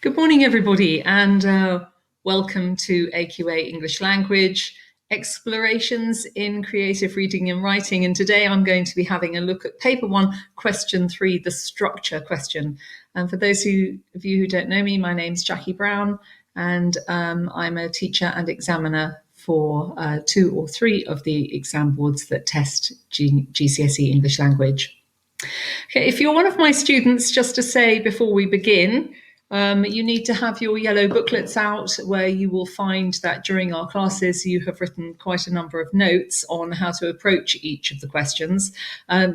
Good morning, everybody, and welcome to AQA English Language Explorations in Creative Reading and Writing. And today I'm going to be having a look at Paper 1, Question 3, the structure question. And for those of you who don't know me, my name's Jacky Brown, and I'm a teacher and examiner for 2 or 3 of the exam boards that test GCSE English language. Okay, if you're one of my students, just to say before we begin, you need to have your yellow booklets out where you will find that during our classes you have written quite a number of notes on how to approach each of the questions.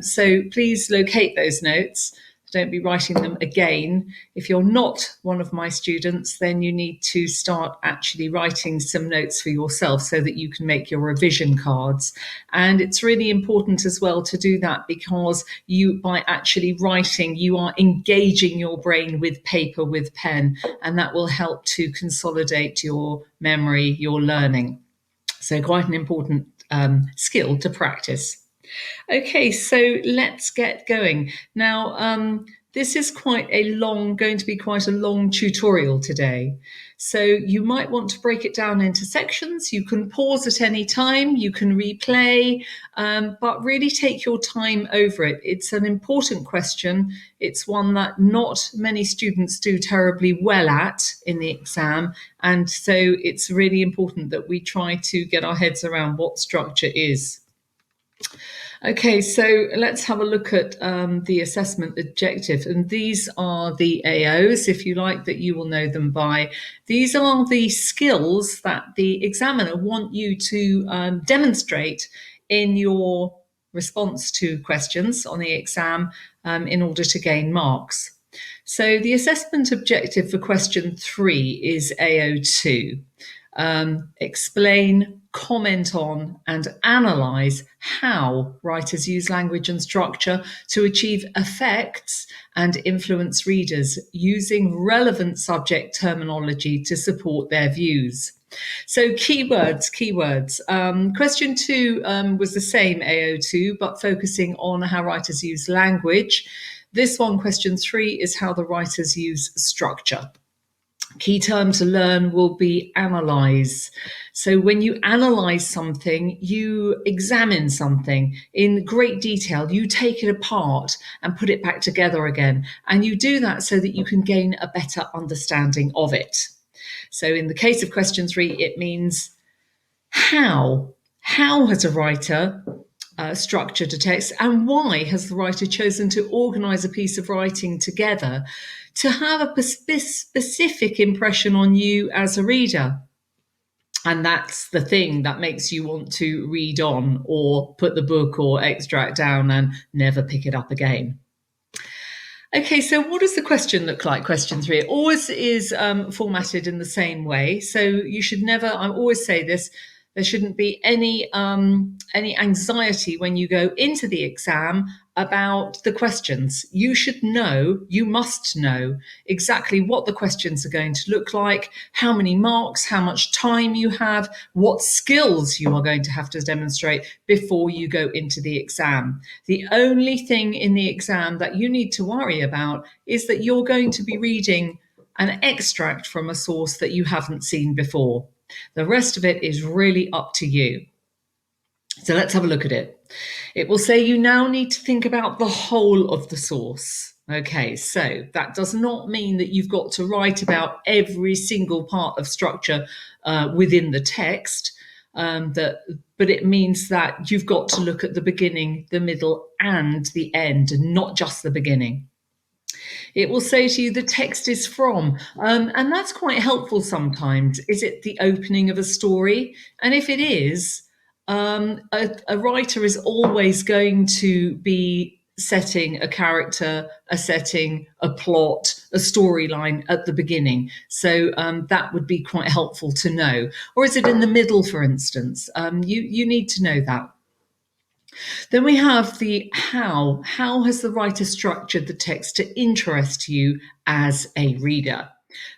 So please locate those notes. Don't be writing them again. If you're not one of my students, then you need to start actually writing some notes for yourself so that you can make your revision cards. And it's really important as well to do that because by actually writing, you are engaging your brain with paper, with pen, and that will help to consolidate your memory, your learning. So quite an important skill to practice. Okay, so let's get going. Now, this is going to be quite a long tutorial today. So you might want to break it down into sections. You can pause at any time, you can replay, but really take your time over it. It's an important question. It's one that not many students do terribly well at in the exam. And so it's really important that we try to get our heads around what structure is. Okay, so let's have a look at the assessment objective. And these are the AOs, if you like, that you will know them by. These are the skills that the examiner want you to demonstrate in your response to questions on the exam in order to gain marks. So the assessment objective for question 3 is AO2. Explain, comment on, and analyse how writers use language and structure to achieve effects and influence readers using relevant subject terminology to support their views. So keywords. Question 2 was the same AO2, but focusing on how writers use language. This one, question 3, is how the writers use structure. Key term to learn will be analyze. So when you analyze something, you examine something in great detail. You take it apart and put it back together again. And you do that so that you can gain a better understanding of it. So in the case of question 3, it means how. How has a writer structured a text, and why has the writer chosen to organize a piece of writing together to have a specific impression on you as a reader? And that's the thing that makes you want to read on or put the book or extract down and never pick it up again. Okay, so what does the question look like? Question 3. It always is formatted in the same way. So you should never, I always say this, there shouldn't be any anxiety when you go into the exam about the questions. You must know exactly what the questions are going to look like, how many marks, how much time you have, what skills you are going to have to demonstrate before you go into the exam. The only thing in the exam that you need to worry about is that you're going to be reading an extract from a source that you haven't seen before. The rest of it is really up to you. So let's have a look at it. It will say you now need to think about the whole of the source. Okay, so that does not mean that you've got to write about every single part of structure within the text, but it means that you've got to look at the beginning, the middle, and the end, and not just the beginning. It will say to you the text is from, and that's quite helpful sometimes. Is it the opening of a story? And if it is, a writer is always going to be setting a character, a setting, a plot, a storyline at the beginning. So that would be quite helpful to know. Or is it in the middle, for instance? You need to know that. Then we have the how. How has the writer structured the text to interest you as a reader?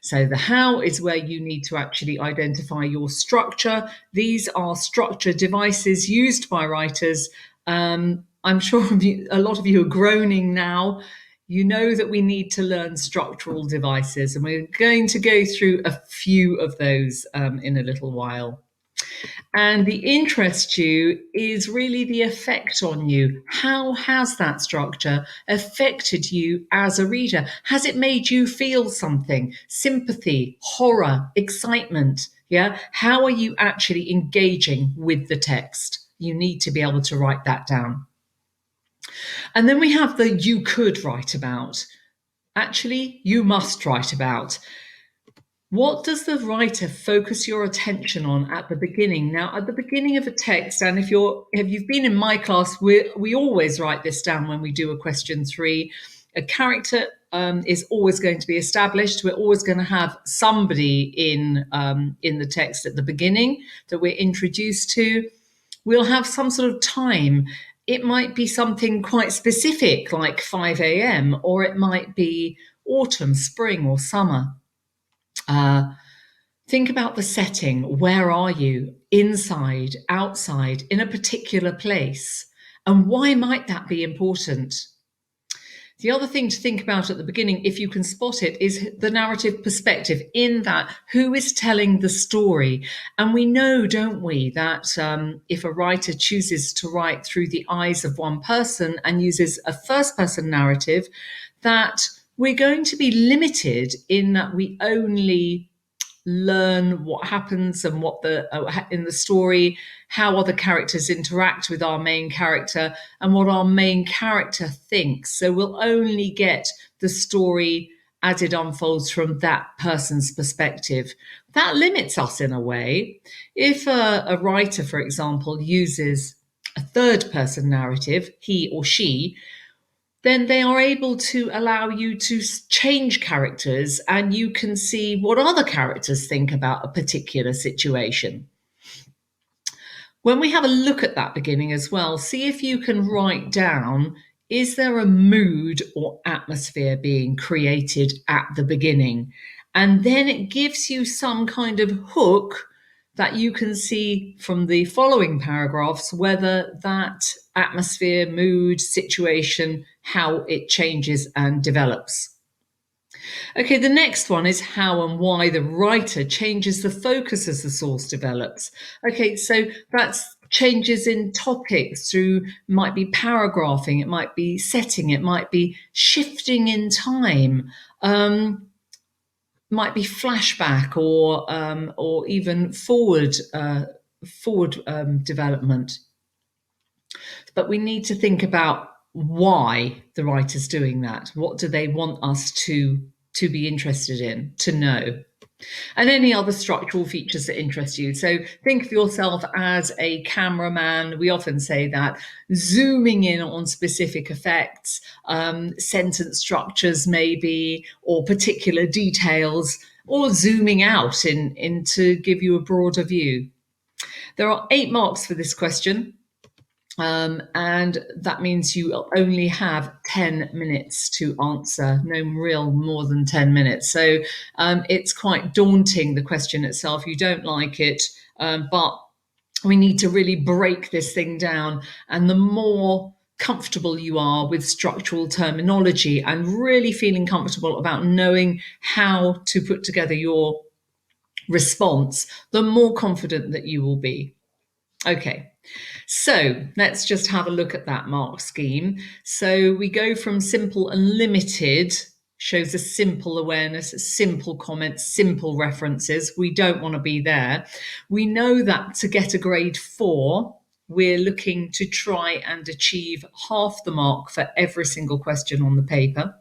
So the how is where you need to actually identify your structure. These are structure devices used by writers. I'm sure a lot of you are groaning now. you know that we need to learn structural devices, and we're going to go through a few of those in a little while. And the interest you is really the effect on you. How has that structure affected you as a reader? Has it made you feel something? Sympathy, horror, excitement? Yeah. How are you actually engaging with the text? You need to be able to write that down. And then we have the you could write about. Actually, you must write about. What does the writer focus your attention on at the beginning? Now, at the beginning of a text, and if you've been in my class, we always write this down when we do a question 3. A character is always going to be established. We're always going to have somebody in the text at the beginning that we're introduced to. We'll have some sort of time. It might be something quite specific, like 5 a.m., or it might be autumn, spring, or summer. Think about the setting. Where are you? Inside, outside, in a particular place? And why might that be important? The other thing to think about at the beginning, if you can spot it, is the narrative perspective, in that who is telling the story. And we know, don't we, that if a writer chooses to write through the eyes of one person and uses a first-person narrative, that we're going to be limited in that we only learn what happens and what in the story, how other characters interact with our main character, and what our main character thinks. So we'll only get the story as it unfolds from that person's perspective. That limits us in a way. If a writer, for example, uses a third person narrative, he or she, then they are able to allow you to change characters, and you can see what other characters think about a particular situation. When we have a look at that beginning as well, see if you can write down, is there a mood or atmosphere being created at the beginning? And then it gives you some kind of hook that you can see from the following paragraphs whether that atmosphere, mood, situation, how it changes and develops. Okay, the next one is how and why the writer changes the focus as the source develops. Okay, so that's changes in topics through, might be paragraphing, it might be setting, it might be shifting in time, might be flashback, or even forward development. But we need to think about why the writer's doing that. What do they want us to be interested in, to know? And any other structural features that interest you. So think of yourself as a cameraman. We often say that, zooming in on specific effects, sentence structures maybe, or particular details, or zooming out to give you a broader view. There are 8 marks for this question. And that means you only have 10 minutes to answer, no real more than 10 minutes. So it's quite daunting, the question itself. You don't like it, but we need to really break this thing down. And the more comfortable you are with structural terminology and really feeling comfortable about knowing how to put together your response, the more confident that you will be. Okay. So let's just have a look at that mark scheme. So we go from simple and limited, shows a simple awareness, simple comments, simple references. We don't want to be there. We know that to get a grade 4, we're looking to try and achieve half the mark for every single question on the paper.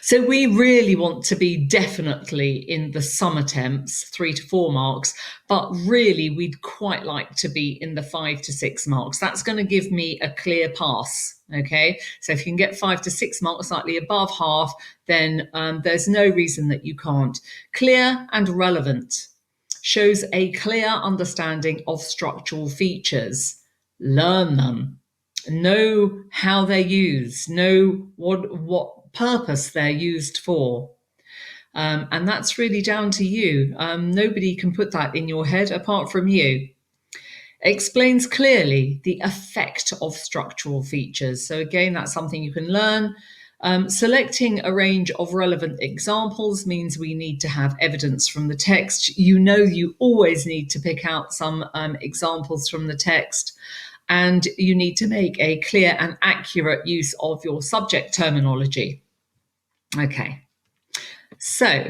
So we really want to be definitely in the sum attempts, 3 to 4 marks, but really we'd quite like to be in the 5 to 6 marks. That's going to give me a clear pass. Okay, so if you can get 5 to 6 marks, slightly above half, then there's no reason that you can't. Clear and relevant shows a clear understanding of structural features. Learn them. Know how they're used. Know what purpose they're used for. And that's really down to you. Nobody can put that in your head apart from you. Explains clearly the effect of structural features. So again, that's something you can learn. Selecting a range of relevant examples means we need to have evidence from the text. You always need to pick out some examples from the text, and you need to make a clear and accurate use of your subject terminology. Okay, so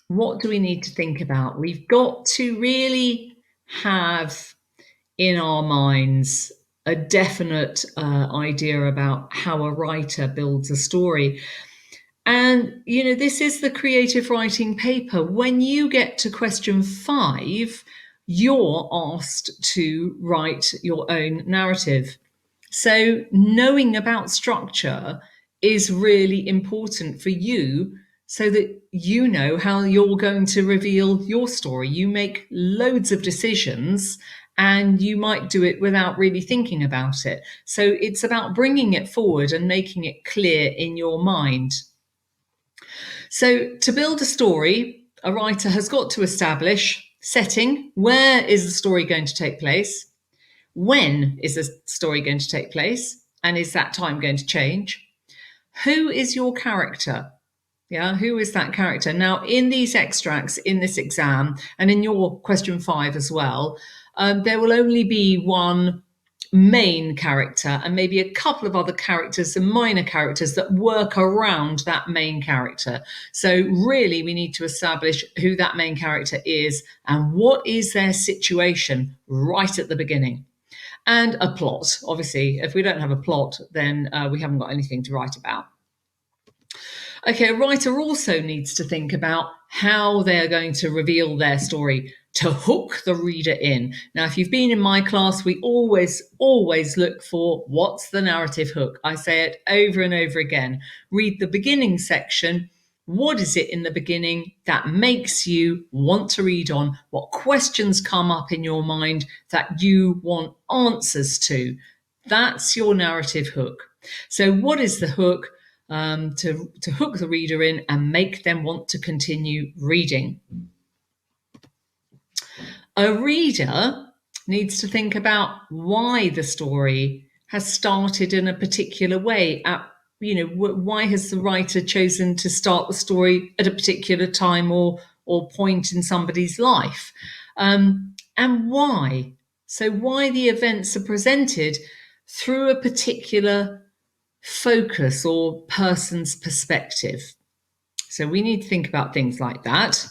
what do we need to think about? We've got to really have in our minds a definite idea about how a writer builds a story. And, this is the creative writing paper. When you get to question 5, you're asked to write your own narrative. So knowing about structure is really important for you so that you know how you're going to reveal your story. You make loads of decisions and you might do it without really thinking about it. So it's about bringing it forward and making it clear in your mind. So to build a story, a writer has got to establish setting. Where is the story going to take place? When is the story going to take place? And is that time going to change? Who is your character? Yeah, who is that character? Now, in these extracts, in this exam, and in your question 5 as well, there will only be one main character and maybe a couple of other characters and minor characters that work around that main character. So really, we need to establish who that main character is and what is their situation right at the beginning. And a plot. Obviously, if we don't have a plot, then we haven't got anything to write about. Okay, a writer also needs to think about how they're going to reveal their story to hook the reader in. Now, if you've been in my class, we always look for what's the narrative hook. I say it over and over again. Read the beginning section. What is it in the beginning that makes you want to read on? What questions come up in your mind that you want answers to? That's your narrative hook. So what is the hook? To hook the reader in and make them want to continue reading. A reader needs to think about why the story has started in a particular way. Why has the writer chosen to start the story at a particular time or point in somebody's life? And why? So why the events are presented through a particular focus or person's perspective. So we need to think about things like that.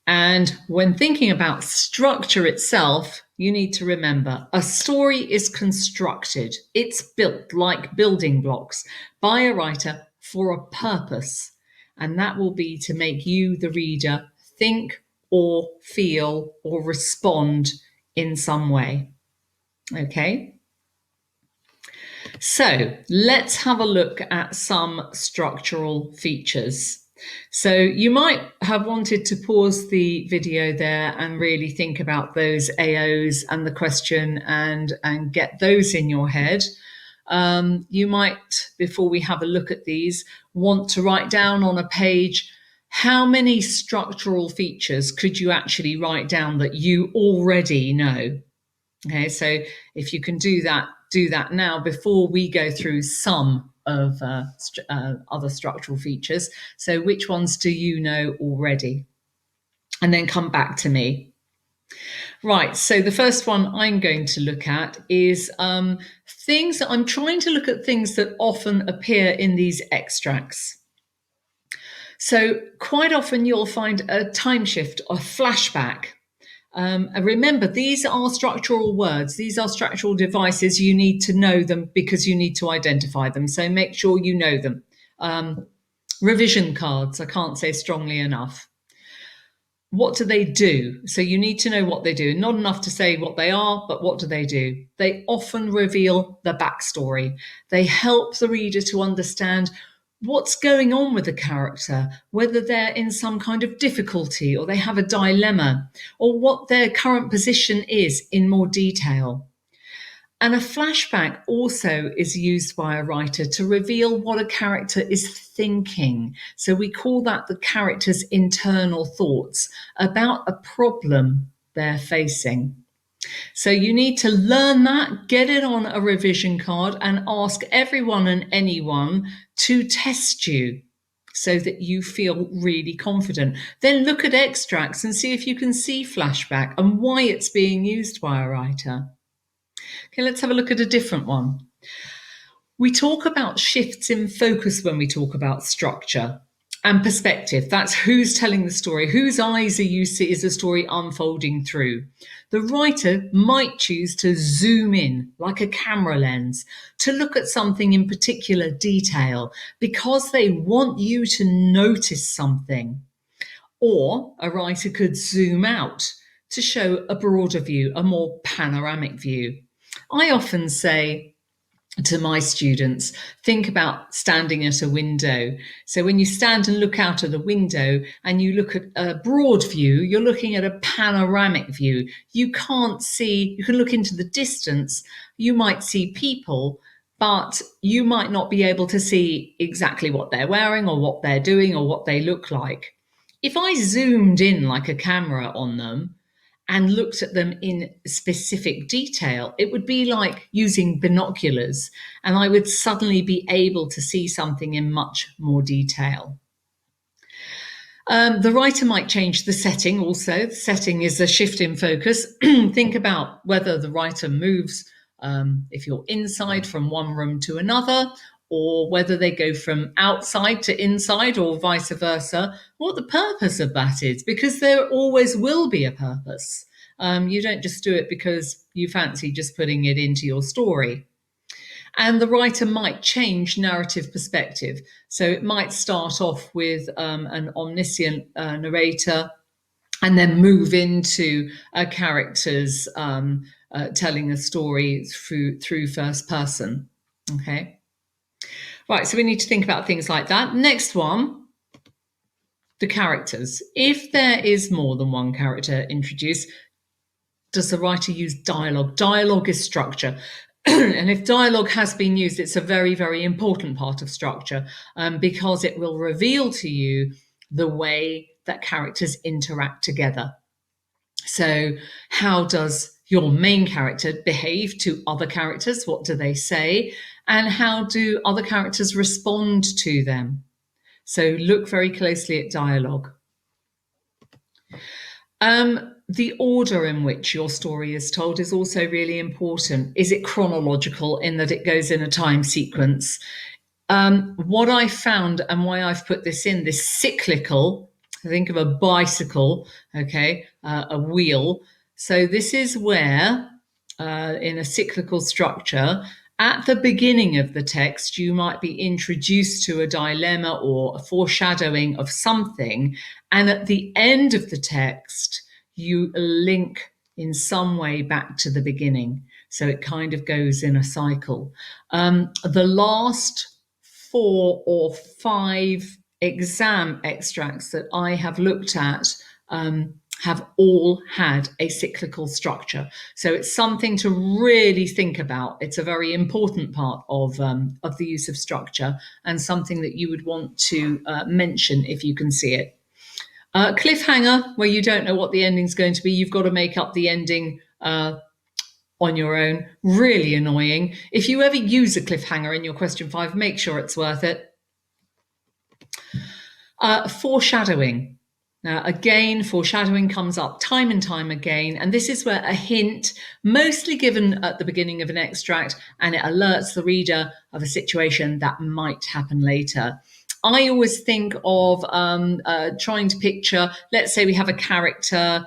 And when thinking about structure itself, you need to remember a story is constructed. It's built like building blocks by a writer for a purpose. And that will be to make you, the reader, think or feel or respond in some way. Okay? So let's have a look at some structural features. So you might have wanted to pause the video there and really think about those AOs and the question and get those in your head. You might, before we have a look at these, want to write down on a page how many structural features could you actually write down that you already know. Okay, so if you can do that now before we go through some of other structural features. So which ones do you know already? And then come back to me. Right, so the first one I'm going to look at is things that I'm trying to look at things that often appear in these extracts. So quite often you'll find a time shift or flashback. And remember, these are structural words. These are structural devices. You need to know them because you need to identify them. So make sure you know them. Revision cards, I can't say strongly enough. What do they do? So you need to know what they do. Not enough to say what they are, but what do they do? They often reveal the backstory. They help the reader to understand what's going on with the character, whether they're in some kind of difficulty or they have a dilemma, or what their current position is in more detail. And a flashback also is used by a writer to reveal what a character is thinking. So we call that the character's internal thoughts about a problem they're facing. So you need to learn that, get it on a revision card, and ask everyone and anyone to test you so that you feel really confident. Then look at extracts and see if you can see flashback and why it's being used by a writer. Okay, let's have a look at a different one. We talk about shifts in focus when we talk about structure and perspective. That's who's telling the story, whose eyes are you see is the story unfolding through. The writer might choose to zoom in like a camera lens to look at something in particular detail because they want you to notice something. Or a writer could zoom out to show a broader view, a more panoramic view. I often say to my students, think about standing at a window. So when you stand and look out of the window and you look at a broad view, you're looking at a panoramic view. You can't see, you can look into the distance, you might see people, but you might not be able to see exactly what they're wearing or what they're doing or what they look like. If I zoomed in like a camera on them, and looked at them in specific detail, it would be like using binoculars, and I would suddenly be able to see something in much more detail. The writer might change the setting also. The setting is a shift in focus. Think about whether the writer moves, if you're inside from one room to another, or whether they go from outside to inside or vice versa, what the purpose of that is, because there always will be a purpose. You don't just do it because you fancy just putting it into your story. And the writer might change narrative perspective. So it might start off with an omniscient narrator and then move into a character's telling a story through first person. Okay. Right, so we need to think about things like that. Next one, the characters. If there is more than one character introduced, does the writer use dialogue? Dialogue is structure. And if dialogue has been used, it's a very, very important part of structure because it will reveal to you the way that characters interact together. So how does your main character behave to other characters? What do they say? And how do other characters respond to them? So look very closely at dialogue. The order in which your story is told is also really important. Is it chronological in that it goes in a time sequence? What I found and why I've put this in, this cyclical, think of a bicycle, okay, a wheel. So this is where, in a cyclical structure, at the beginning of the text, you might be introduced to a dilemma or a foreshadowing of something. And at the end of the text, you link in some way back to the beginning. So it kind of goes in a cycle. The last 4 or 5 exam extracts that I have looked at have all had a cyclical structure. So it's something to really think about. It's a very important part of the use of structure and something that you would want to mention if you can see it. Cliffhanger, where you don't know what the ending's going to be. You've got to make up the ending on your own. Really annoying. If you ever use a cliffhanger in your question 5, make sure it's worth it. Foreshadowing. Now, again, foreshadowing comes up time and time again, and this is where a hint, mostly given at the beginning of an extract, and it alerts the reader of a situation that might happen later. I always think of trying to picture, let's say we have a character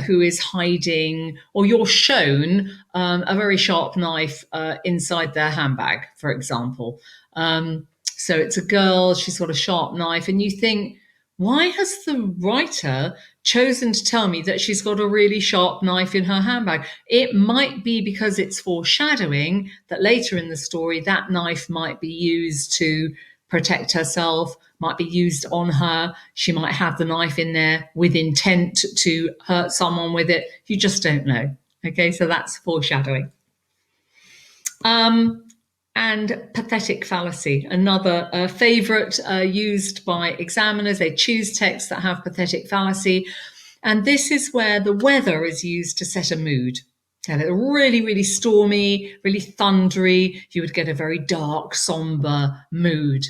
who is hiding, or you're shown a very sharp knife inside their handbag, for example. So it's a girl, she's got a sharp knife, and you think, why has the writer chosen to tell me that she's got a really sharp knife in her handbag? It might be because it's foreshadowing that later in the story, that knife might be used to protect herself, might be used on her. She might have the knife in there with intent to hurt someone with it. You just don't know. Okay, so that's foreshadowing. And pathetic fallacy, another favourite used by examiners. They choose texts that have pathetic fallacy. And this is where the weather is used to set a mood. So if it's really, really stormy, really thundery, you would get a very dark, somber mood.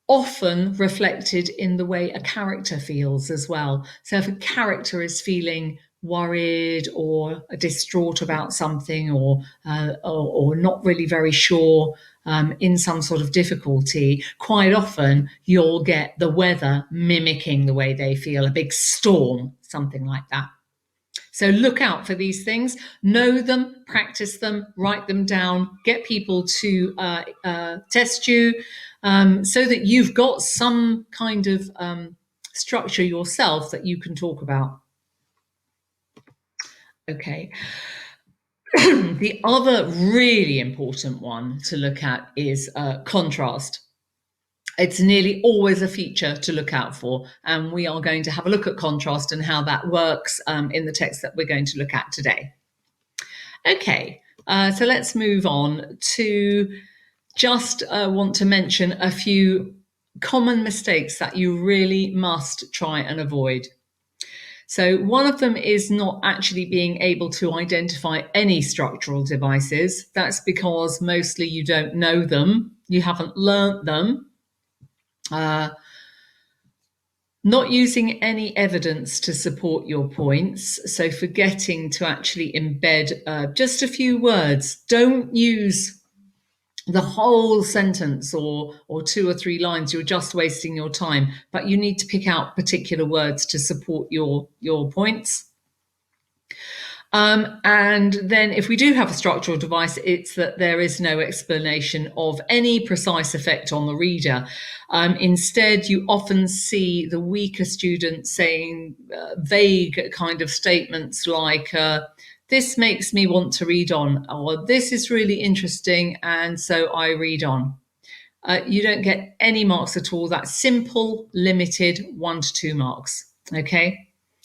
Often reflected in the way a character feels as well. So if a character is feeling worried or distraught about something, or not really very sure, in some sort of difficulty, quite often you'll get the weather mimicking the way they feel, a big storm, something like that. So look out for these things, know them, practice them, write them down, get people to test you, so that you've got some kind of structure yourself that you can talk about. Okay. The other really important one to look at is contrast. It's nearly always a feature to look out for, and we are going to have a look at contrast and how that works in the text that we're going to look at today. Okay, so let's move on to just want to mention a few common mistakes that you really must try and avoid. So one of them is not actually being able to identify any structural devices. That's because mostly you don't know them, you haven't learnt them. Not using any evidence to support your points, so forgetting to actually embed just a few words. Don't use the whole sentence or 2 or 3 lines. You're just wasting your time, but you need to pick out particular words to support your points. And then if we do have a structural device, it's that there is no explanation of any precise effect on the reader. Instead, you often see the weaker students saying vague kind of statements like, this makes me want to read on, or this is really interesting, and so I read on. You don't get any marks at all. That's simple, limited, 1 to 2 marks. Okay?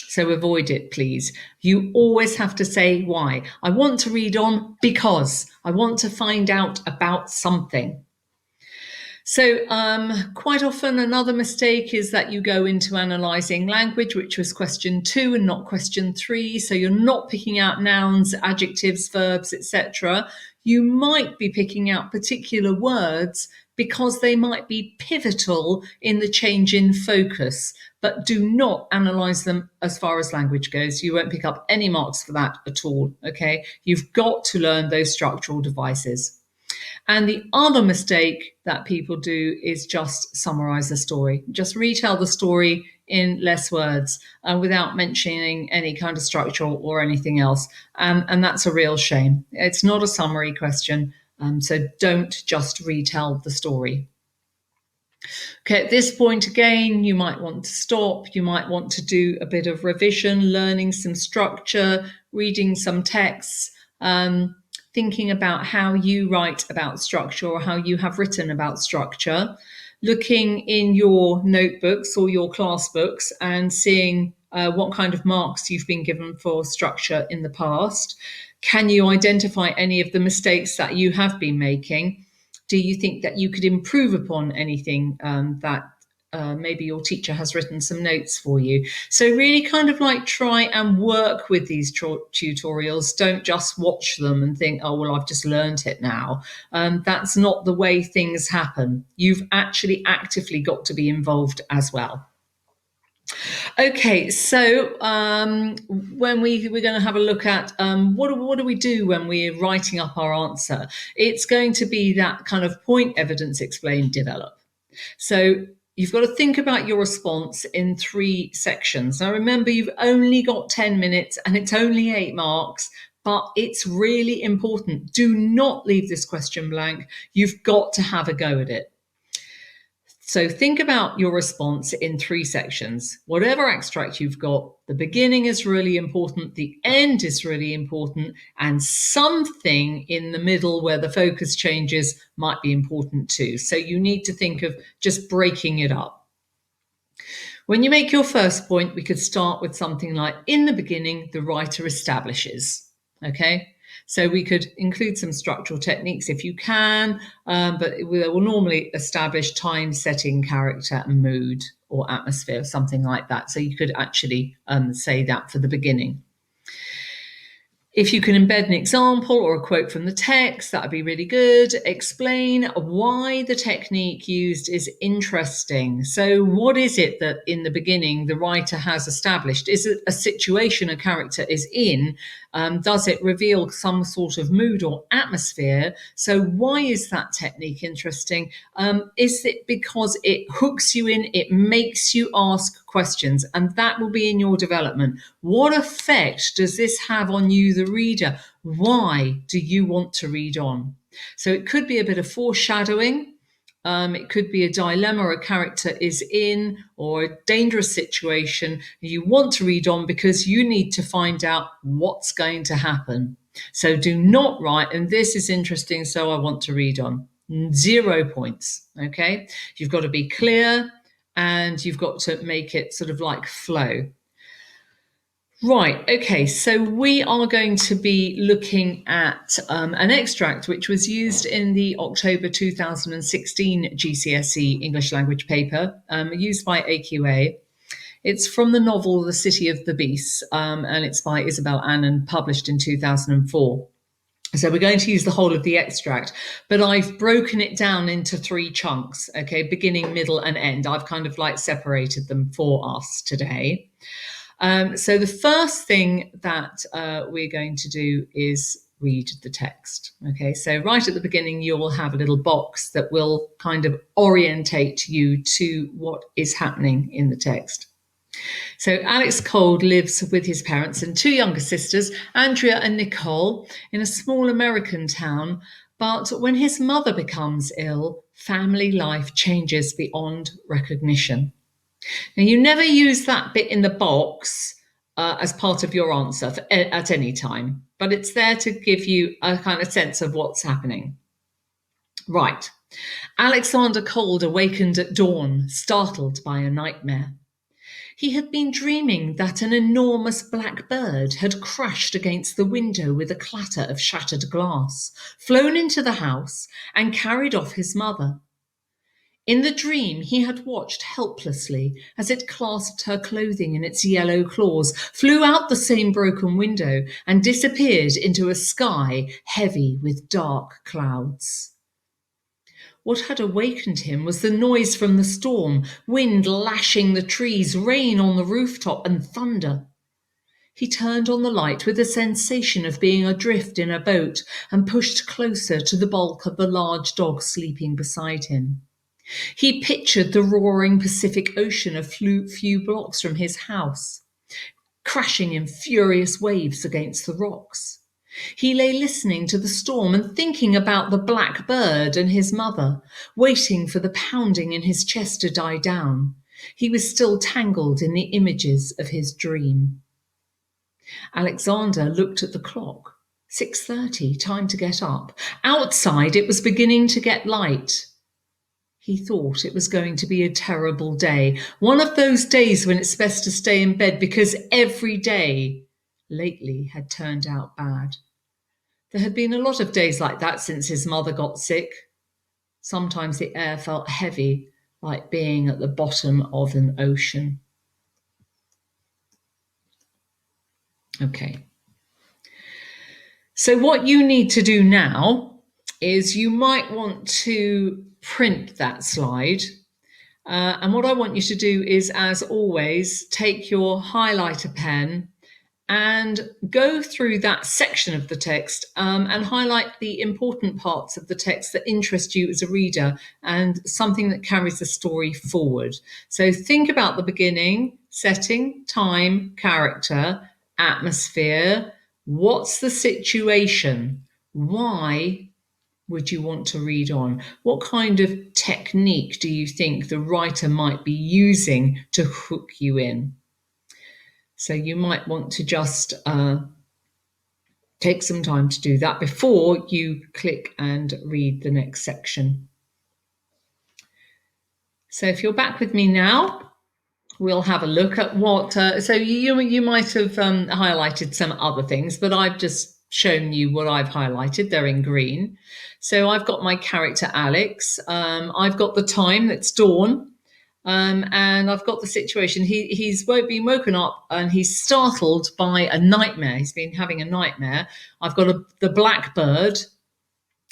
So avoid it, please. You always have to say why. I want to read on because I want to find out about something. So quite often another mistake is that you go into analysing language, which was question 2 and not question 3. So you're not picking out nouns, adjectives, verbs, etc. You might be picking out particular words because they might be pivotal in the change in focus, but do not analyse them as far as language goes. You won't pick up any marks for that at all, okay? You've got to learn those structural devices. And the other mistake that people do is just summarize the story, just retell the story in less words without mentioning any kind of structure or anything else. And that's a real shame. It's not a summary question, so don't just retell the story. Okay, at this point, again, you might want to stop. You might want to do a bit of revision, learning some structure, reading some texts, thinking about how you write about structure or how you have written about structure, looking in your notebooks or your class books and seeing what kind of marks you've been given for structure in the past. Can you identify any of the mistakes that you have been making? Do you think that you could improve upon anything that maybe your teacher has written some notes for you? So really kind of like try and work with these tutorials. Don't just watch them and think, oh, well, I've just learned it now. That's not the way things happen. You've actually actively got to be involved as well. Okay, so when we're going to have a look at what do we do when we're writing up our answer, it's going to be that kind of point, evidence, explain, develop. So you've got to think about your response in 3 sections. Now remember, you've only got 10 minutes and it's only 8 marks, but it's really important. Do not leave this question blank. You've got to have a go at it. So think about your response in 3 sections. Whatever extract you've got, the beginning is really important, the end is really important, and something in the middle where the focus changes might be important too. So you need to think of just breaking it up. When you make your first point, we could start with something like, in the beginning, the writer establishes, okay? So we could include some structural techniques if you can, but they will normally establish time, setting, character, and mood or atmosphere, something like that. So you could actually say that for the beginning. If you can embed an example or a quote from the text, that would be really good. Explain why the technique used is interesting. So, what is it that in the beginning the writer has established? Is it a situation a character is in? Does it reveal some sort of mood or atmosphere? So, why is that technique interesting? Is it because it hooks you in, it makes you ask questions, and that will be in your development. What effect does this have on you, the reader? Why do you want to read on? So it could be a bit of foreshadowing. It could be a dilemma a character is in or a dangerous situation. You want to read on because you need to find out what's going to happen. So do not write, and this is interesting, so I want to read on. 0 points, okay? You've got to be clear and you've got to make it sort of like flow. Right, okay, so we are going to be looking at an extract which was used in the October 2016 GCSE English language paper, used by AQA. It's from the novel The City of the Beasts, and it's by Isabel Annan, published in 2004. So we're going to use the whole of the extract, but I've broken it down into 3 chunks, okay, beginning, middle, and end. I've kind of like separated them for us today. So the first thing that we're going to do is read the text. Okay, so right at the beginning, you will have a little box that will kind of orientate you to what is happening in the text. So Alex Cold lives with his parents and 2 younger sisters, Andrea and Nicole, in a small American town. But when his mother becomes ill, family life changes beyond recognition. Now, you never use that bit in the box as part of your answer at any time, but it's there to give you a kind of sense of what's happening. Right. Alexander Cold awakened at dawn, startled by a nightmare. He had been dreaming that an enormous black bird had crashed against the window with a clatter of shattered glass, flown into the house, and carried off his mother. In the dream, he had watched helplessly as it clasped her clothing in its yellow claws, flew out the same broken window, and disappeared into a sky heavy with dark clouds. What had awakened him was the noise from the storm, wind lashing the trees, rain on the rooftop, and thunder. He turned on the light with a sensation of being adrift in a boat and pushed closer to the bulk of the large dog sleeping beside him. He pictured the roaring Pacific Ocean a few blocks from his house, crashing in furious waves against the rocks. He lay listening to the storm and thinking about the black bird and his mother, waiting for the pounding in his chest to die down. He was still tangled in the images of his dream. Alexander looked at the clock. 6:30, time to get up. Outside, it was beginning to get light. He thought it was going to be a terrible day, one of those days when it's best to stay in bed because every day lately had turned out bad. There had been a lot of days like that since his mother got sick. Sometimes the air felt heavy, like being at the bottom of an ocean. Okay. So what you need to do now is you might want to print that slide. And what I want you to do is, as always, take your highlighter pen and go through that section of the text and highlight the important parts of the text that interest you as a reader and something that carries the story forward. So think about the beginning, setting, time, character, atmosphere. What's the situation? Why would you want to read on? What kind of technique do you think the writer might be using to hook you in? So you might want to just take some time to do that before you click and read the next section. So if you're back with me now, we'll have a look at what, so you might have highlighted some other things, but I've just shown you what I've highlighted. They're in green. So I've got my character Alex. I've got the time, that's dawn. And I've got the situation. He's been woken up and he's startled by a nightmare. He's been having a nightmare. I've got the blackbird.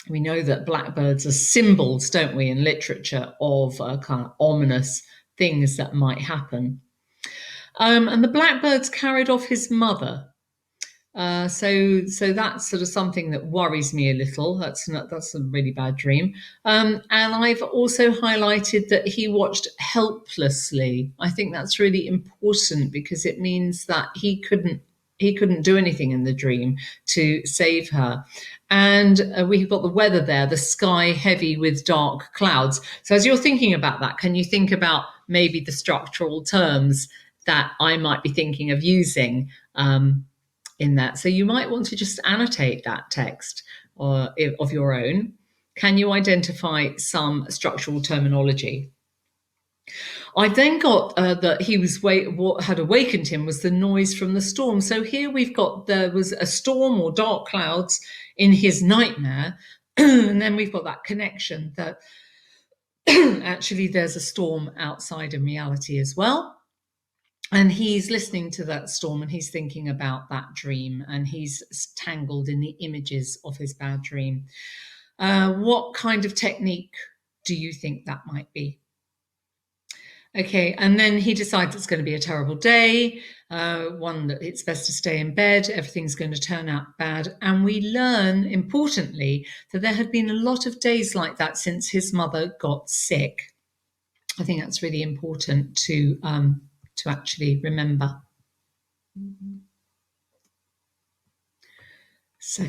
We know that blackbirds are symbols, don't we, in literature of kind of ominous things that might happen. And the blackbird's carried off his mother. So that's sort of something that worries me a little. That's a really bad dream. And I've also highlighted that he watched helplessly. I think that's really important because it means that he couldn't do anything in the dream to save her. And we've got the weather there, the sky heavy with dark clouds. So as you're thinking about that, can you think about maybe the structural terms that I might be thinking of using in that? So you might want to just annotate that text of your own. Can you identify some structural terminology? I then got that what had awakened him was the noise from the storm. So here we've got there was a storm or dark clouds in his nightmare, and then we've got that connection that actually there's a storm outside in reality as well. And he's listening to that storm and he's thinking about that dream and he's tangled in the images of his bad dream. What kind of technique do you think that might be? Okay, and then he decides it's going to be a terrible day, one that it's best to stay in bed, everything's going to turn out bad. And we learn, importantly, that there had been a lot of days like that since his mother got sick. I think that's really important to actually remember. So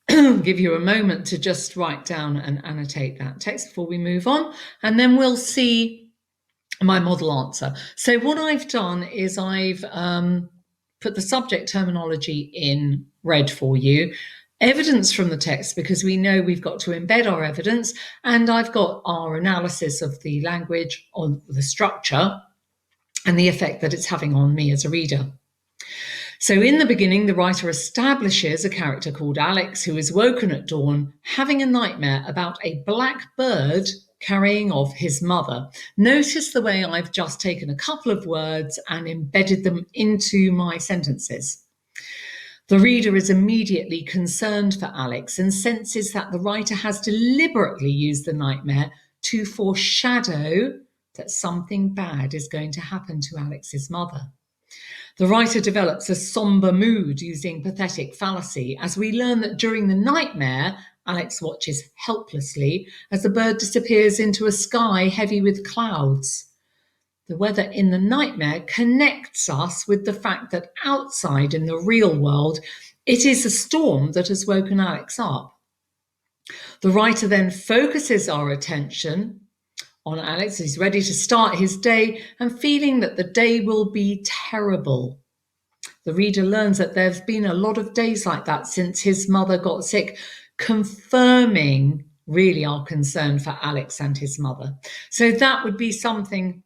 give you a moment to just write down and annotate that text before we move on, and then we'll see my model answer. So what I've done is I've put the subject terminology in red for you, evidence from the text, because we know we've got to embed our evidence, and I've got our analysis of the language, on the structure, and the effect that it's having on me as a reader. So in the beginning, the writer establishes a character called Alex who is woken at dawn, having a nightmare about a black bird carrying off his mother. Notice the way I've just taken a couple of words and embedded them into my sentences. The reader is immediately concerned for Alex and senses that the writer has deliberately used the nightmare to foreshadow that something bad is going to happen to Alex's mother. The writer develops a somber mood using pathetic fallacy as we learn that during the nightmare, Alex watches helplessly as the bird disappears into a sky heavy with clouds. The weather in the nightmare connects us with the fact that outside in the real world, it is a storm that has woken Alex up. The writer then focuses our attention on Alex. He's ready to start his day and feeling that the day will be terrible. The reader learns that there's been a lot of days like that since his mother got sick, confirming really our concern for Alex and his mother. So that would be something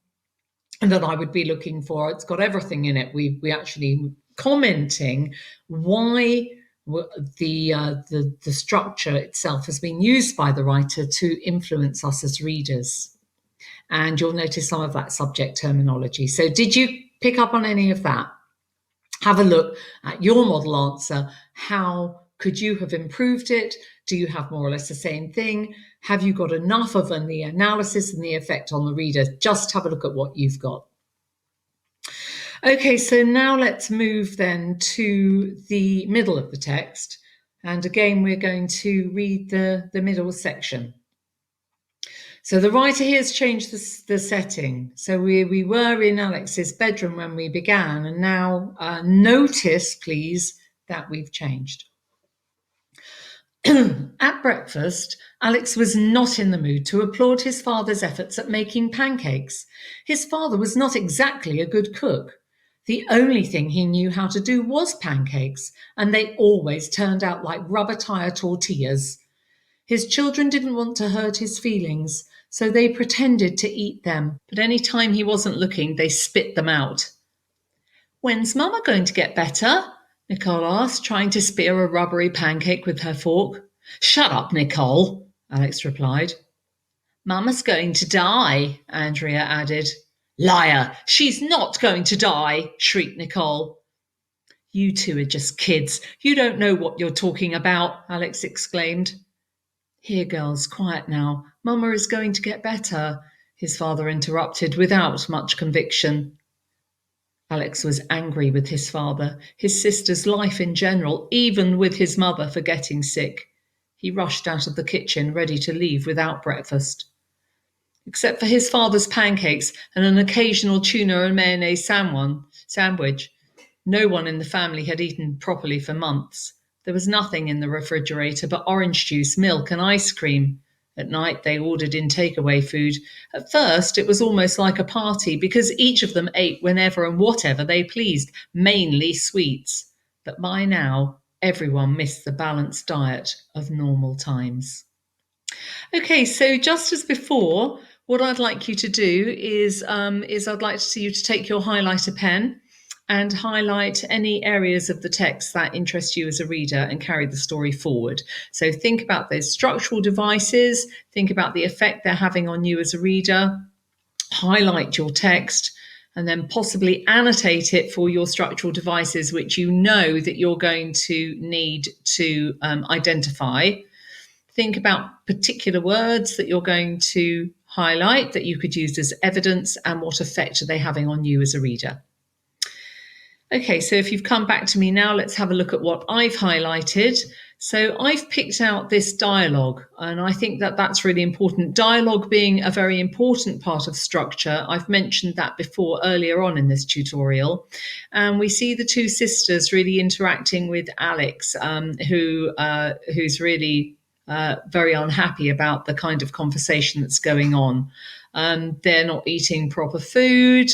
that I would be looking for. It's got everything in it. We actually commenting why the structure itself has been used by the writer to influence us as readers. And you'll notice some of that subject terminology. So did you pick up on any of that? Have a look at your model answer. How could you have improved it? Do you have more or less the same thing? Have you got enough of the analysis and the effect on the reader? Just have a look at what you've got. Okay, so now let's move then to the middle of the text. And again, we're going to read the middle section. So the writer here has changed the setting. So we were in Alex's bedroom when we began, and now notice, please, that we've changed. At breakfast, Alex was not in the mood to applaud his father's efforts at making pancakes. His father was not exactly a good cook. The only thing he knew how to do was pancakes, and they always turned out like rubber tire tortillas. His children didn't want to hurt his feelings, so they pretended to eat them. But any time he wasn't looking, they spit them out. "When's Mama going to get better?" Nicole asked, trying to spear a rubbery pancake with her fork. "Shut up, Nicole," Alex replied. Mama's going to die, Andrea added. Liar! She's not going to die, shrieked Nicole. You two are just kids. You don't know what you're talking about, Alex exclaimed. Here, girls, quiet now. Mama is going to get better, his father interrupted without much conviction. Alex was angry with his father, his sister's life in general, even with his mother for getting sick. He rushed out of the kitchen, ready to leave without breakfast. Except for his father's pancakes and an occasional tuna and mayonnaise sandwich, no one in the family had eaten properly for months. There was nothing in the refrigerator but orange juice, milk, and ice cream. At night, they ordered in takeaway food. At first, it was almost like a party because each of them ate whenever and whatever they pleased, mainly sweets. But by now, everyone missed the balanced diet of normal times. Okay, so just as before, what I'd like you to do is I'd like to see you to take your highlighter pen and highlight any areas of the text that interest you as a reader and carry the story forward. So think about those structural devices, think about the effect they're having on you as a reader, highlight your text, and then possibly annotate it for your structural devices, which you know that you're going to need to identify. Think about particular words that you're going to highlight that you could use as evidence and what effect are they having on you as a reader. Okay, so if you've come back to me now, let's have a look at what I've highlighted. So I've picked out this dialogue, and I think that that's really important. Dialogue being a very important part of structure. I've mentioned that before earlier on in this tutorial. And we see the two sisters really interacting with Alex, who's really very unhappy about the kind of conversation that's going on. They're not eating proper food.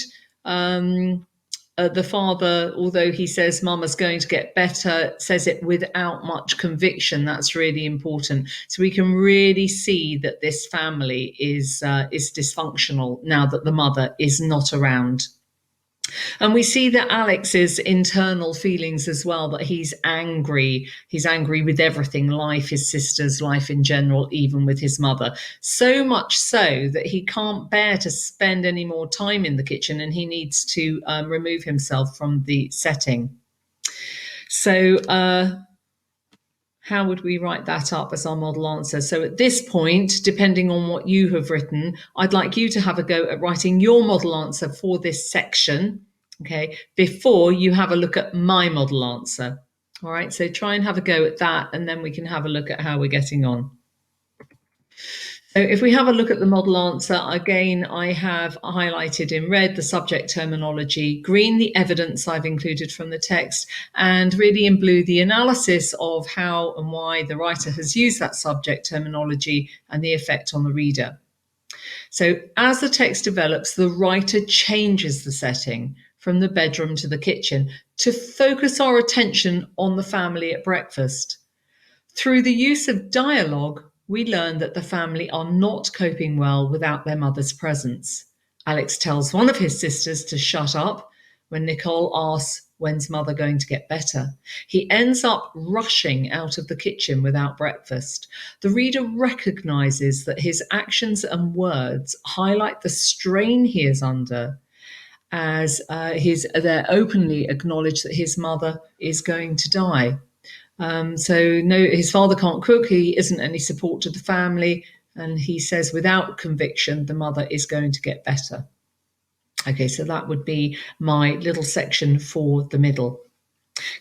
The father, although he says Mama's going to get better, says it without much conviction. That's really important. So we can really see that this family is dysfunctional now that the mother is not around. And we see that Alex's internal feelings as well, that he's angry. He's angry with everything, life, his sister's life in general, even with his mother. So much so that he can't bear to spend any more time in the kitchen and he needs to remove himself from the setting. So how would we write that up as our model answer? So at this point, depending on what you have written, I'd like you to have a go at writing your model answer for this section, okay, before you have a look at my model answer. All right, so try and have a go at that, and then we can have a look at how we're getting on. So if we have a look at the model answer, again, I have highlighted in red the subject terminology, green the evidence I've included from the text, and really in blue the analysis of how and why the writer has used that subject terminology and the effect on the reader. So as the text develops, the writer changes the setting from the bedroom to the kitchen to focus our attention on the family at breakfast. Through the use of dialogue, we learn that the family are not coping well without their mother's presence. Alex tells one of his sisters to shut up when Nicole asks, when's mother going to get better? He ends up rushing out of the kitchen without breakfast. The reader recognizes that his actions and words highlight the strain he is under as they openly acknowledge that his mother is going to die. So no, his father can't cook. He isn't any support to the family. And he says without conviction, the mother is going to get better. Okay, so that would be my little section for the middle.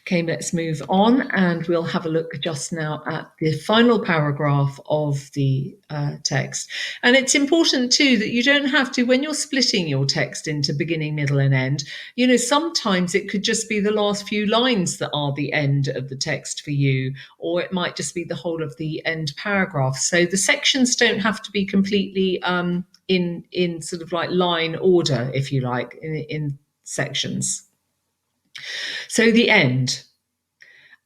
Okay, let's move on and we'll have a look just now at the final paragraph of the text. And it's important too that you don't have to, when you're splitting your text into beginning, middle and end, you know, sometimes it could just be the last few lines that are the end of the text for you, or it might just be the whole of the end paragraph. So the sections don't have to be completely in sort of like line order, if you like, in sections. So the end.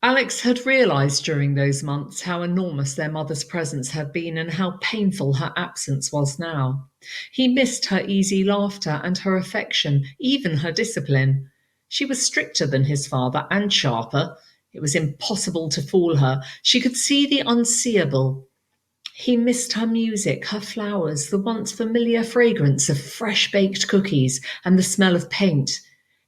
Alex had realised during those months how enormous their mother's presence had been and how painful her absence was now. He missed her easy laughter and her affection, even her discipline. She was stricter than his father and sharper. It was impossible to fool her. She could see the unseeable. He missed her music, her flowers, the once familiar fragrance of fresh baked cookies, and the smell of paint.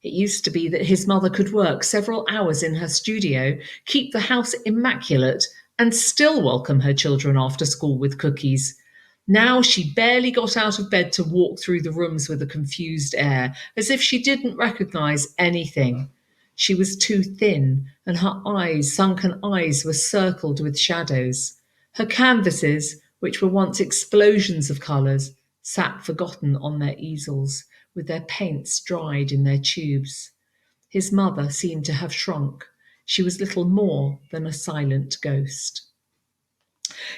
It used to be that his mother could work several hours in her studio, keep the house immaculate, and still welcome her children after school with cookies. Now she barely got out of bed to walk through the rooms with a confused air, as if she didn't recognize anything. She was too thin, and her eyes, sunken eyes, were circled with shadows. Her canvases, which were once explosions of colours, sat forgotten on their easels, with their paints dried in their tubes. His mother seemed to have shrunk. She was little more than a silent ghost.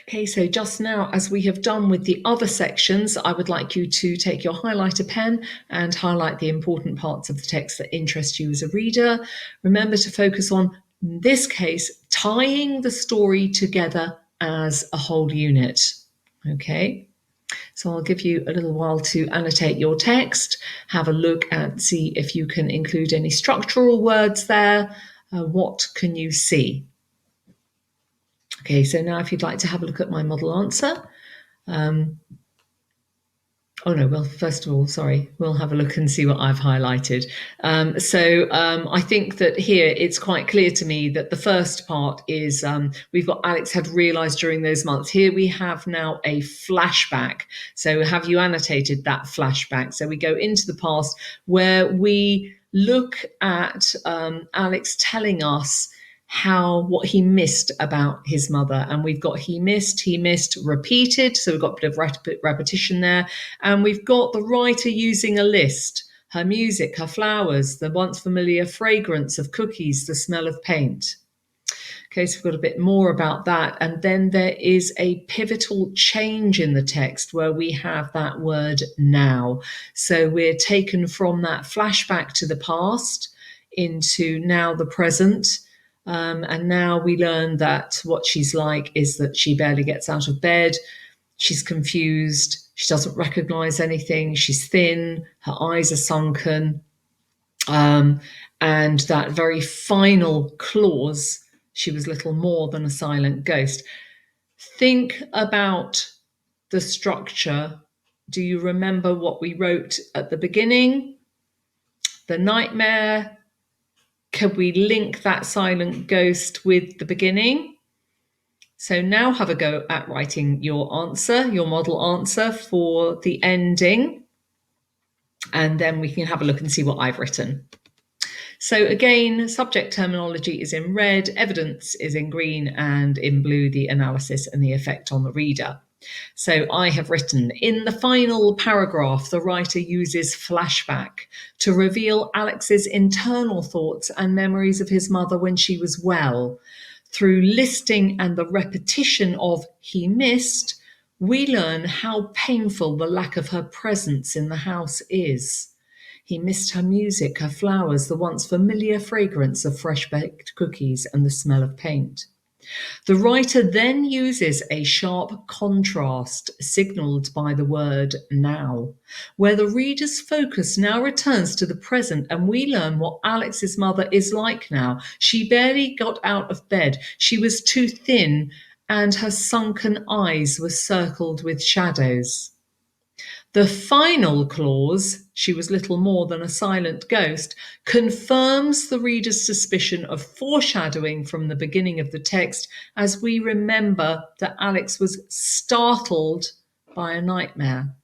Okay, so just now, as we have done with the other sections, I would like you to take your highlighter pen and highlight the important parts of the text that interest you as a reader. Remember to focus on, in this case, tying the story together as a whole unit. Okay, so I'll give you a little while to annotate your text, have a look and see if you can include any structural words there. What can you see? Okay, so now if you'd like to have a look at my model answer. First of all, we'll have a look and see what I've highlighted. I think that here it's quite clear to me that the first part is we've got Alex had realised during those months. Here we have now a flashback. So have you annotated that flashback? So we go into the past where we look at Alex telling us what he missed about his mother, and we've got he missed, repeated, so we've got a bit of repetition there, and we've got the writer using a list: her music, her flowers, the once familiar fragrance of cookies, the smell of paint. Okay, so we've got a bit more about that, and then there is a pivotal change in the text where we have that word now. So we're taken from that flashback to the past into now the present. And now we learn that what she's like is that she barely gets out of bed. She's confused. She doesn't recognize anything. She's thin. Her eyes are sunken. And that very final clause, she was little more than a silent ghost. Think about the structure. Do you remember what we wrote at the beginning? The nightmare. Can we link that silent ghost with the beginning? So now have a go at writing your answer, your model answer for the ending. And then we can have a look and see what I've written. So again, subject terminology is in red, evidence is in green, and in blue, the analysis and the effect on the reader. So I have written, in the final paragraph, the writer uses flashback to reveal Alex's internal thoughts and memories of his mother when she was well. Through listing and the repetition of he missed, we learn how painful the lack of her presence in the house is. He missed her music, her flowers, the once familiar fragrance of fresh baked cookies, and the smell of paint. The writer then uses a sharp contrast signalled by the word now, where the reader's focus now returns to the present and we learn what Alex's mother is like now. She barely got out of bed. She was too thin and her sunken eyes were circled with shadows. The final clause, she was little more than a silent ghost, confirms the reader's suspicion of foreshadowing from the beginning of the text as we remember that Alex was startled by a nightmare.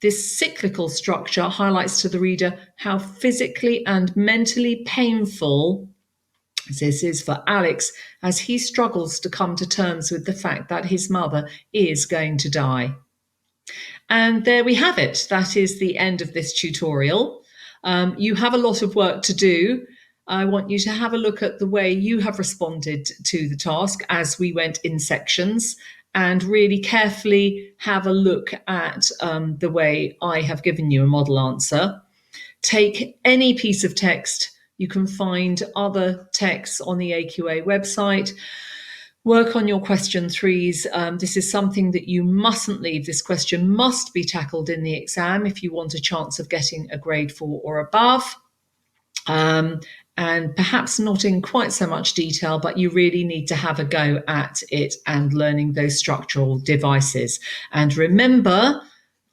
This cyclical structure highlights to the reader how physically and mentally painful this is for Alex as he struggles to come to terms with the fact that his mother is going to die. And there we have it. That is the end of this tutorial. You have a lot of work to do. I want you to have a look at the way you have responded to the task as we went in sections and really carefully have a look at the way I have given you a model answer. Take any piece of text. You can find other texts on the AQA website. Work on your question threes. This is something that you mustn't leave. This question must be tackled in the exam if you want a chance of getting a grade 4 or above. and perhaps not in quite so much detail, but you really need to have a go at it and learning those structural devices. And remember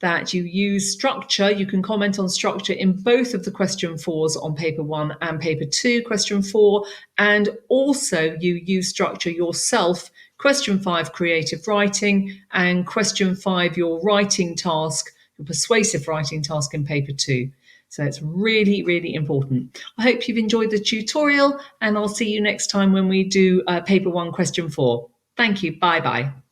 that you use structure, you can comment on structure in both of the question fours on paper 1 and paper 2, question 4, and also you use structure yourself. Question 5, creative writing, and question 5, your writing task, your persuasive writing task in paper 2. So it's really, really important. I hope you've enjoyed the tutorial, and I'll see you next time when we do paper 1, question 4. Thank you. Bye bye.